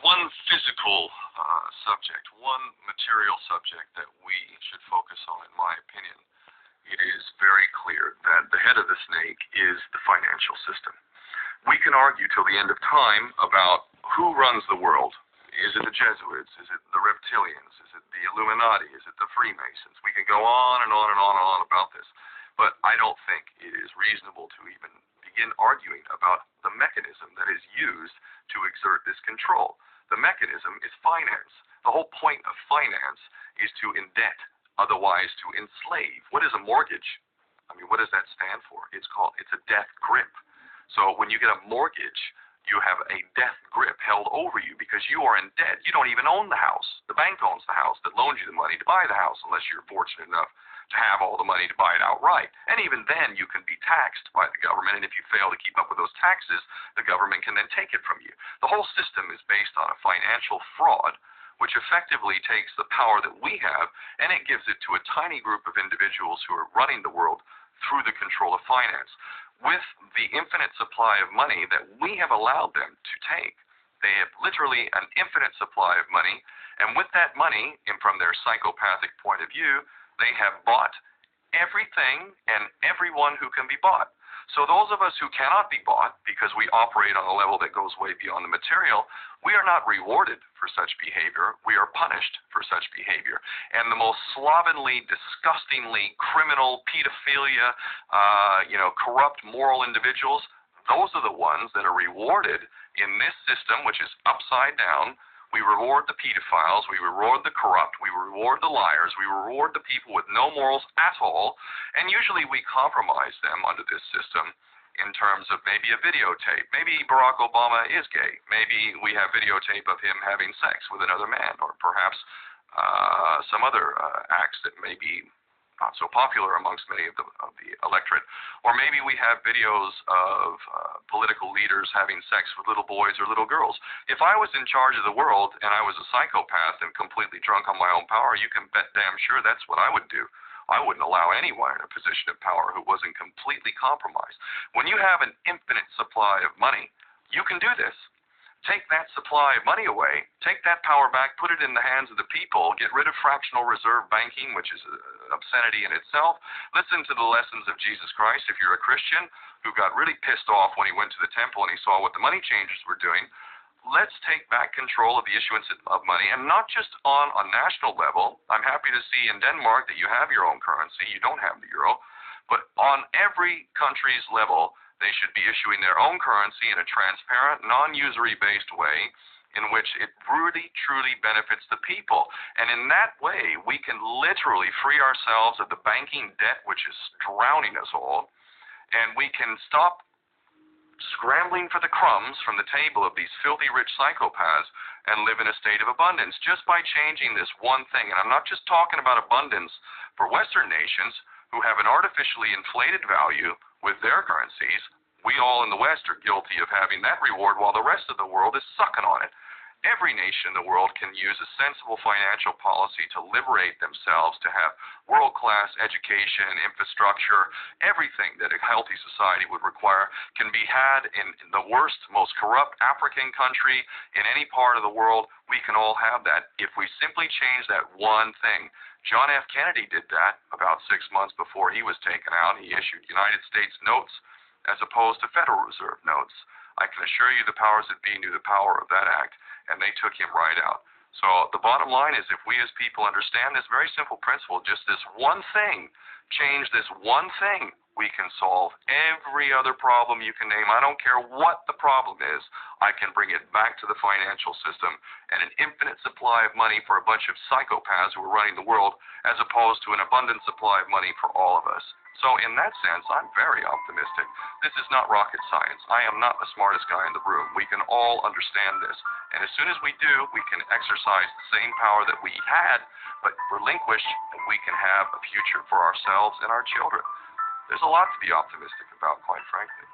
one physical subject, one material subject that we should focus on, in my opinion. It is very clear that the head of the snake is the financial system. We can argue till the end of time about who runs the world. Is it the Jesuits? Is it the reptilians? Is it the Illuminati? Is it the Freemasons? We can go on and on and on and on about this. But I don't think it is reasonable to even begin arguing about the mechanism that is used to exert this control. The mechanism is finance. The whole point of finance is to indebt, otherwise to enslave. What is a mortgage? I mean, what does that stand for? It's a death grip. So when you get a mortgage, you have a death grip held over you because you are in debt. You don't even own the house. The bank owns the house that loans you the money to buy the house, unless you're fortunate enough to have all the money to buy it outright. And even then, you can be taxed by the government, and if you fail to keep up with those taxes, the government can then take it from you. The whole system is based on a financial fraud, which effectively takes the power that we have, and it gives it to a tiny group of individuals who are running the world through the control of finance. With the infinite supply of money that we have allowed them to take, they have literally an infinite supply of money, and with that money, and from their psychopathic point of view, they have bought everything and everyone who can be bought. So those of us who cannot be bought, because we operate on a level that goes way beyond the material, we are not rewarded for such behavior. We are punished for such behavior. And the most slovenly, disgustingly criminal, pedophilia, corrupt moral individuals, those are the ones that are rewarded in this system, which is upside down. We reward the pedophiles, we reward the corrupt, we reward the liars, we reward the people with no morals at all, and usually we compromise them under this system in terms of maybe a videotape. Maybe Barack Obama is gay. Maybe we have videotape of him having sex with another man, or perhaps some other acts that may be not so popular amongst many of the electorate. Or maybe we have videos of political leaders having sex with little boys or little girls. If I was in charge of the world and I was a psychopath and completely drunk on my own power, you can bet damn sure that's what I would do. I wouldn't allow anyone in a position of power who wasn't completely compromised. When you have an infinite supply of money, you can do this. Take that supply of money away, take that power back, put it in the hands of the people, get rid of fractional reserve banking, which is an obscenity in itself. Listen to the lessons of Jesus Christ. If you're a Christian who got really pissed off when he went to the temple and he saw what the money changers were doing, let's take back control of the issuance of money, and not just on a national level. I'm happy to see in Denmark that you have your own currency. You don't have the euro. But on every country's level, they should be issuing their own currency in a transparent, non-usury based way in which it really, truly benefits the people. And in that way, we can literally free ourselves of the banking debt which is drowning us all, and we can stop scrambling for the crumbs from the table of these filthy rich psychopaths and live in a state of abundance just by changing this one thing. And I'm not just talking about abundance for Western nations who have an artificially inflated value with their currencies. We all in the West are guilty of having that reward while the rest of the world is sucking on it. Every nation in the world can use a sensible financial policy to liberate themselves, to have world-class education, infrastructure. Everything that a healthy society would require can be had in the worst, most corrupt African country in any part of the world. We can all have that if we simply change that one thing. John F. Kennedy did that about 6 months before he was taken out. He issued United States notes as opposed to Federal Reserve notes. I can assure you the powers that be knew the power of that act, and they took him right out. So the bottom line is, if we as people understand this very simple principle, just this one thing, change this one thing, we can solve every other problem you can name. I don't care what the problem is. I can bring it back to the financial system and an infinite supply of money for a bunch of psychopaths who are running the world, as opposed to an abundant supply of money for all of us. So in that sense, I'm very optimistic. This is not rocket science. I am not the smartest guy in the room. We can all understand this. And as soon as we do, we can exercise the same power that we had, but relinquish, and we can have a future for ourselves and our children. There's a lot to be optimistic about, quite frankly.